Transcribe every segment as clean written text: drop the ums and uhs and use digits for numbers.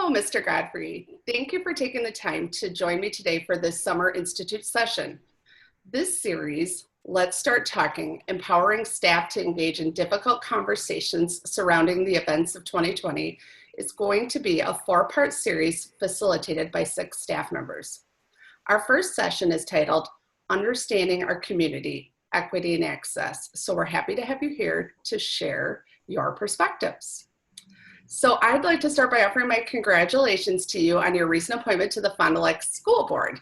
Hello, Mr. Godfrey. Thank you for taking the time to join me today for this Summer Institute session. This series, Let's Start Talking, Empowering Staff to Engage in Difficult Conversations Surrounding the Events of 2020, is going to be a four-part series facilitated by 6 staff members. Our first session is titled, Understanding Our Community, Equity and Access. So we're happy to have you here to share your perspectives. So I'd like to start by offering my congratulations to you on your recent appointment to the Fond du Lac School Board.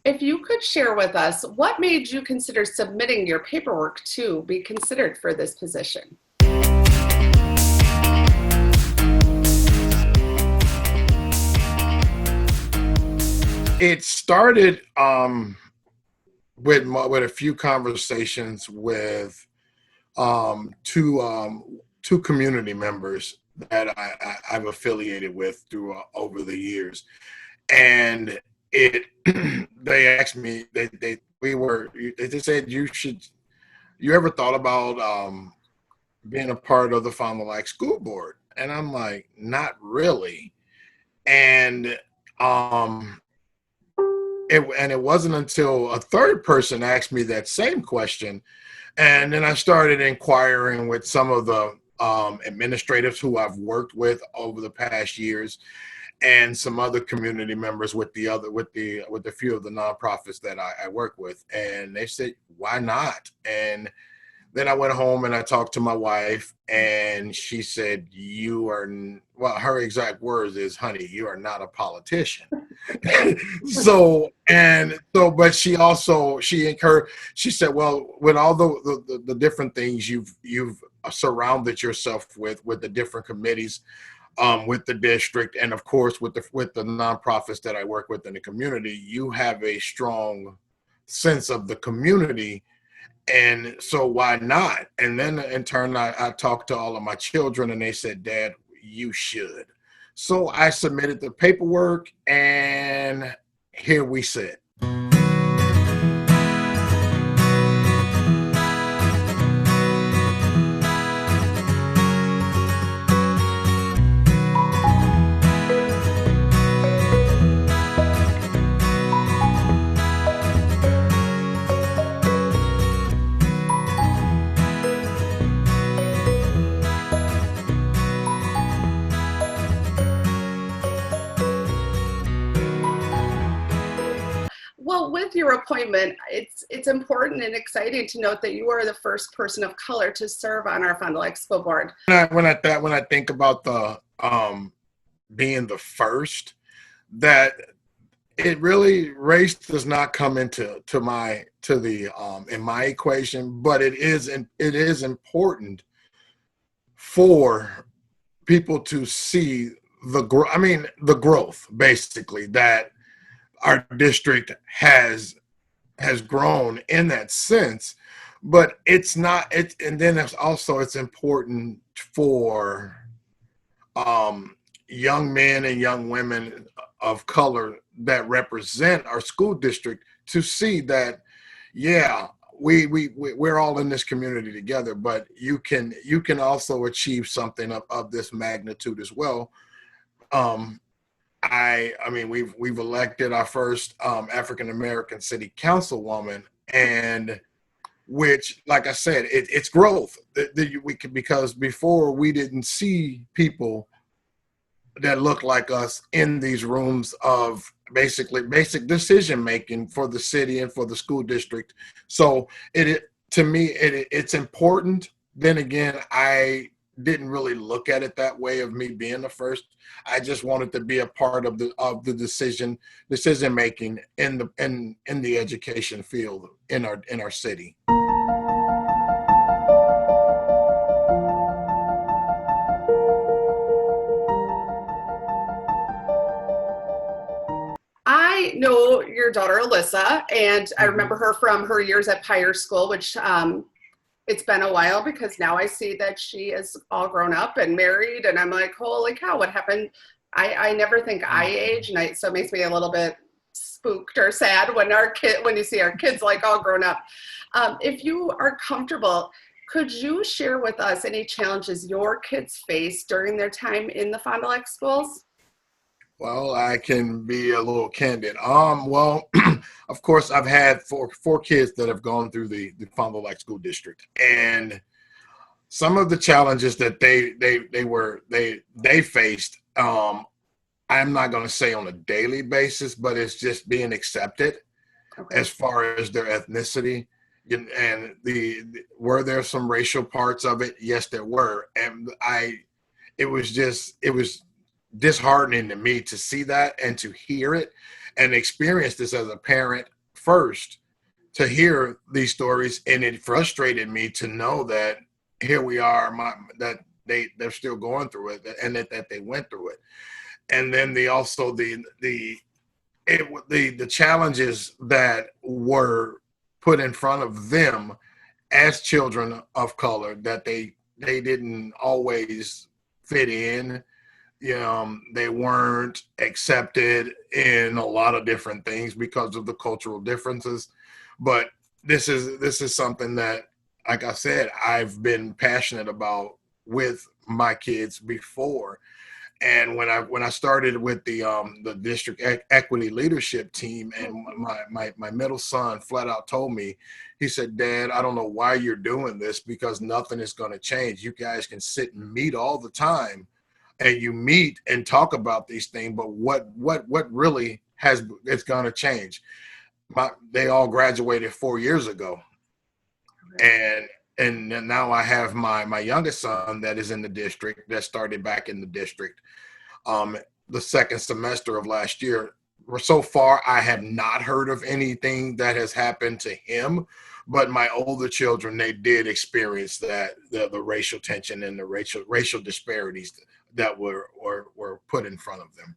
If you could share with us, what made you consider submitting your paperwork to be considered for this position? It started with a few conversations with two community members that I've affiliated with through over the years, and they asked me, they said, you ever thought about being a part of the Fond du Lac School Board? And I'm like, not really. And it wasn't until a third person asked me that same question, and then I started inquiring with some of the administrators who I've worked with over the past years, and some other community members with a few of the nonprofits that I work with, and they said, why not? And then I went home and I talked to my wife, and she said, her exact words is, honey, you are not a politician. But she said, well, with all the different things you've surrounded yourself with the different committees, with the district, and of course with the nonprofits that I work with in the community, you have a strong sense of the community. And so why not? And then in turn, I talked to all of my children, and they said, Dad, you should. So I submitted the paperwork, and here we sit. Well, with your appointment, it's important and exciting to note that you are the first person of color to serve on our Fond du Lac School Board. When I think about the being the first, that it really, race does not come into in my equation, but it is important for people to see the growth, basically, that our district has grown in that sense. But it's not it, and then it's important for young men and young women of color that represent our school district to see that, yeah, we're all in this community together, but you can also achieve something of this magnitude as well. We've elected our first African American city councilwoman, and which, like I said, it's growth. Because before we didn't see people that look like us in these rooms of basic decision making for the city and for the school district. So to me it's important. Then again, I didn't really look at it that way of me being the first. I just wanted to be a part of the decision making in the education field in our city. I know your daughter, Alyssa, and I remember her from her years at Pyre School, which it's been a while because now I see that she is all grown up and married, and I'm like, holy cow, what happened? I never think I age, and so it makes me a little bit spooked or sad when you see our kids like all grown up. If you are comfortable, could you share with us any challenges your kids face during their time in the Fond du Lac schools? Well, I can be a little candid. Well, of course, I've had four kids that have gone through the Fond du Lac School District, and some of the challenges that they faced. I'm not going to say on a daily basis, but it's just being accepted Okay. as far as their ethnicity. And were there some racial parts of it? Yes, there were, and it was disheartening to me to see that and to hear it and experience this as a parent first, to hear these stories, and it frustrated me to know that here we are, that they're still going through it, and that they went through it. And then the challenges that were put in front of them as children of color, that they didn't always fit in. They weren't accepted in a lot of different things because of the cultural differences. But this is something that, like I said, I've been passionate about with my kids before. And when I started with the district equity leadership team, and my middle son flat out told me, he said, "Dad, I don't know why you're doing this, because nothing is going to change. You guys can sit and meet all the time, and you meet and talk about these things, but what really it's going to change." They all graduated 4 years ago, and now I have my youngest son that is in the district, that started back in the district the second semester of last year. So far, I have not heard of anything that has happened to him, but my older children, they did experience that the racial tension and the racial disparities that were put in front of them.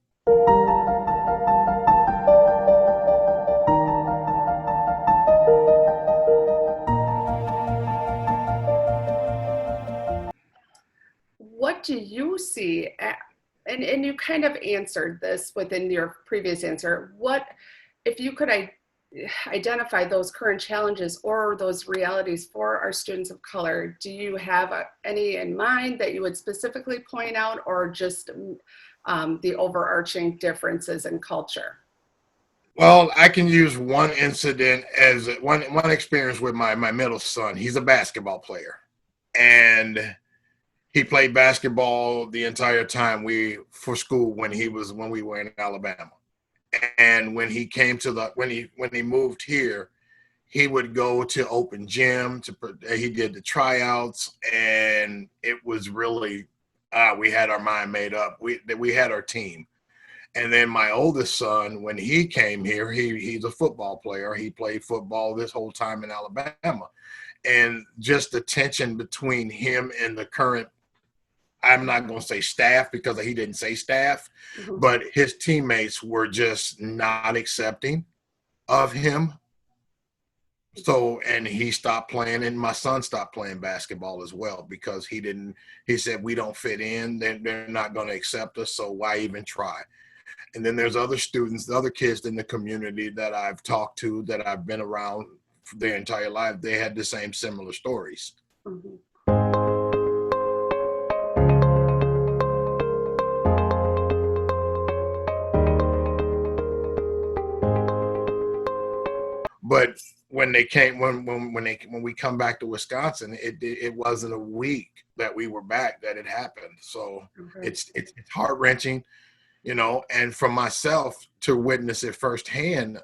What do you see? And you kind of answered this within your previous answer. What, if you could identify those current challenges or those realities for our students of color, do you have any in mind that you would specifically point out, or just the overarching differences in culture? Well, I can use one incident as one experience with my middle son. He's a basketball player, and he played basketball the entire time for school when we were in Alabama. And when he came to when he moved here, he would go to open gym he did the tryouts, and it was really we had our mind made up. We had our team. And then my oldest son, when he came here, he's a football player. He played football this whole time in Alabama. And just the tension between him and the current, I'm not going to say staff, because he didn't say staff, Mm-hmm. but his teammates were just not accepting of him. So, and he stopped playing, and my son stopped playing basketball as well, because he said, "We don't fit in. They're not going to accept us. So why even try?" And then there's other students, the other kids in the community that I've talked to, that I've been around for their entire life. They had the same similar stories. Mm-hmm. But when we come back to Wisconsin, it wasn't a week that we were back that it happened. So Okay. it's heart wrenching, and for myself to witness it firsthand.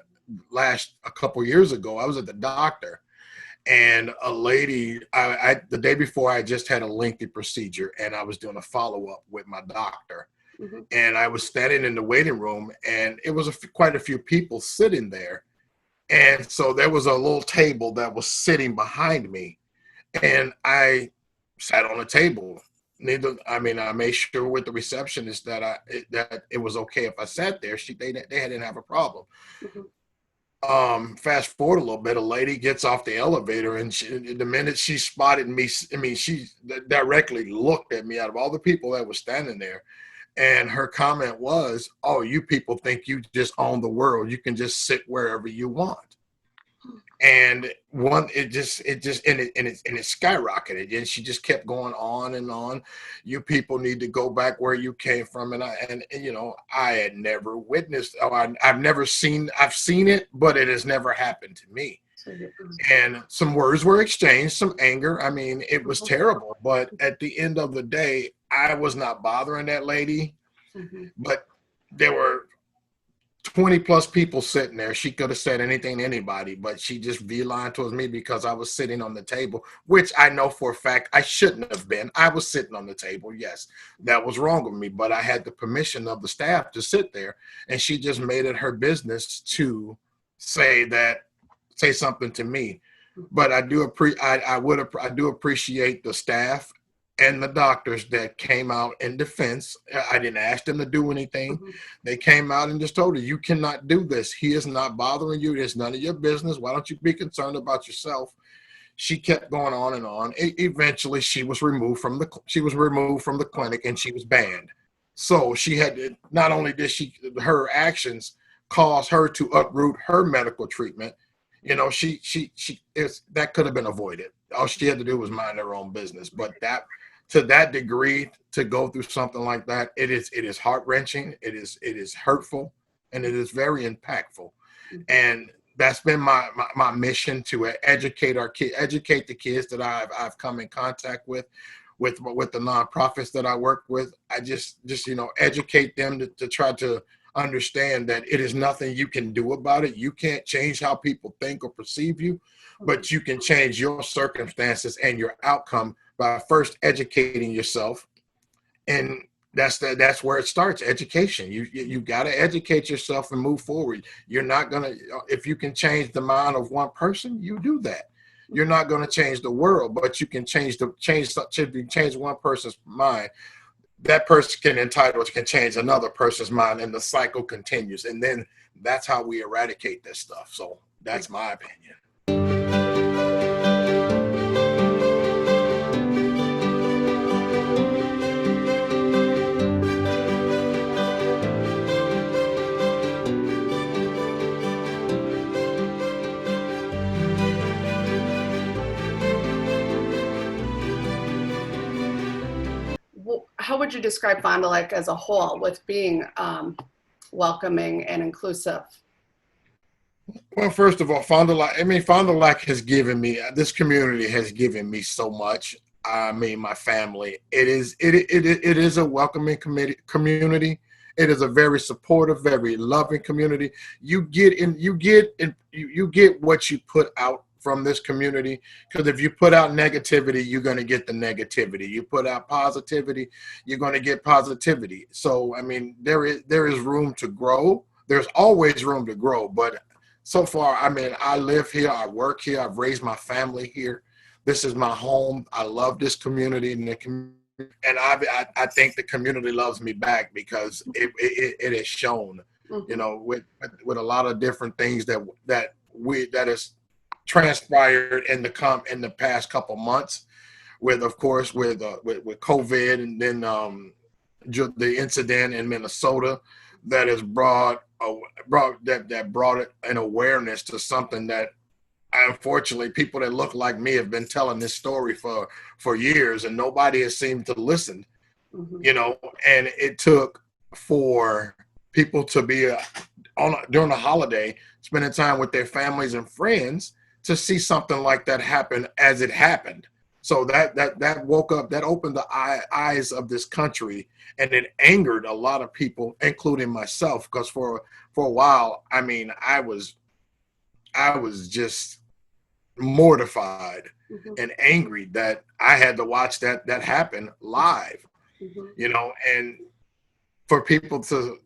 A couple years ago, I was at the doctor, and a lady, the day before, I just had a lengthy procedure, and I was doing a follow-up with my doctor. Mm-hmm. And I was standing in the waiting room, and it was quite a few people sitting there. And so there was a little table that was sitting behind me, and I sat on a table. I made sure with the receptionist that it was okay if I sat there. They didn't have a problem. Mm-hmm. Fast forward a little bit, a lady gets off the elevator, and the minute she spotted me, she directly looked at me out of all the people that were standing there. And her comment was, "Oh, you people think you just own the world. You can just sit wherever you want." And it skyrocketed, and she just kept going on and on. You people need to go back where you came from. And you know, I had never witnessed, I've seen it, but it has never happened to me. And some words were exchanged, some anger. I mean, it was terrible, but at the end of the day, I was not bothering that lady. But there were 20 plus people sitting there. She could have said anything to anybody, but she just beeline towards me because I was sitting on the table, which I know for a fact I shouldn't have been. I was sitting on the table. Yes, that was wrong with me, but I had the permission of the staff to sit there, and she just made it her business to say something to me. But I do appreciate the staff and the doctors that came out in defense. I didn't ask them to do anything. They came out and just told her, you cannot do this. He is not bothering you. It's none of your business. Why don't you be concerned about yourself? She kept going on and on. Eventually, she was removed from the clinic, and she was banned. So she had to, not only did her actions cause her to uproot her medical treatment, you know, that could have been avoided. All she had to do was mind her own business. But to that degree, to go through something like that, it is heart-wrenching, it is hurtful, and it is very impactful. And that's been my mission, to educate the kids that I've come in contact with the nonprofits that I work with. I just you know, educate them to try to understand that it is nothing you can do about it. You can't change how people think or perceive you, but you can change your circumstances and your outcome by first educating yourself. And that's where it starts. Education. You got to educate yourself and move forward. You're not gonna, if you can change the mind of one person, you do that. You're not going to change the world, but you can change one person's mind. That person can change another person's mind, and the cycle continues. And then that's how we eradicate this stuff. So that's my opinion. How would you describe Fond du Lac as a whole, with being welcoming and inclusive? Well, first of all, Fond du Lac has given me, this community has given me so much. I mean, my family. It is a welcoming community. It is a very supportive, very loving community. You get what you put out from this community, because if you put out negativity, you're going to get the negativity. You put out positivity, you're going to get positivity. So, I mean, there is room to grow. There's always room to grow, but so far, I mean, I live here, I work here, I've raised my family here. This is my home. I love this community, and I think the community loves me back, because it has shown, you know, with a lot of different things that has transpired in the past couple months, with COVID, and then the incident in Minnesota that has brought an awareness to something that, unfortunately, people that look like me have been telling this story for years, and nobody has seemed to listen. You know, and it took for people to be during a holiday, spending time with their families and friends, to see something like that happen as it happened. So that opened the eyes of this country, and it angered a lot of people, including myself, because for a while, I mean, I was just mortified and angry that I had to watch that happen live, you know, and for people to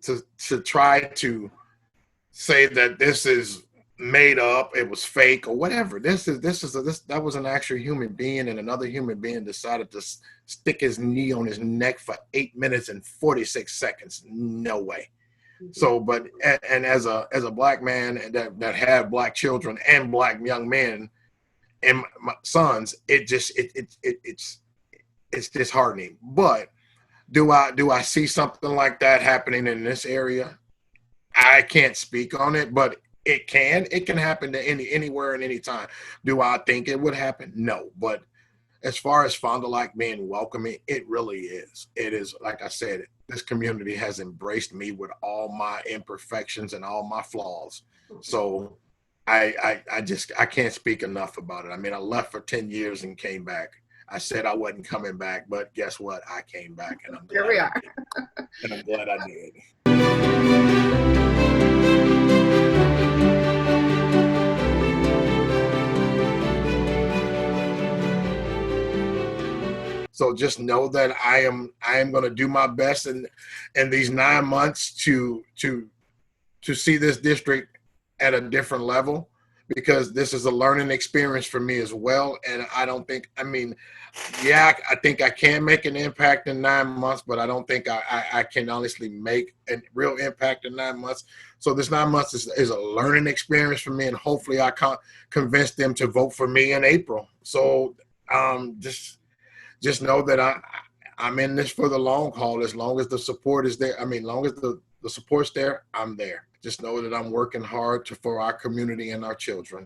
try to say that this is made up, it was fake or whatever. That was an actual human being, and another human being decided to stick his knee on his neck for 8 minutes and 46 seconds. No way. So, but and as a black man that had black children and black young men and my sons, it's disheartening. But do I see something like that happening in this area? I can't speak on it, but it can happen to anywhere and anytime. Do I think it would happen? No, but as far as Fond du Lac being welcoming, it really is. It is, like I said, this community has embraced me with all my imperfections and all my flaws. So I can't speak enough about it. I mean, I left for 10 years and came back. I said I wasn't coming back, but guess what? I came back, and I'm glad Here we are. and I'm glad I did. So just know that I am going to do my best in these 9 months to see this district at a different level, because this is a learning experience for me as well. And I don't think, I mean, yeah, I think I can make an impact in 9 months, but I don't think I can honestly make a real impact in 9 months. So this 9 months is a learning experience for me, and hopefully I can convince them to vote for me in April. So just know that I'm in this for the long haul. As long as the support is there, I mean, long as the support's there, I'm there. Just know that I'm working hard for our community and our children.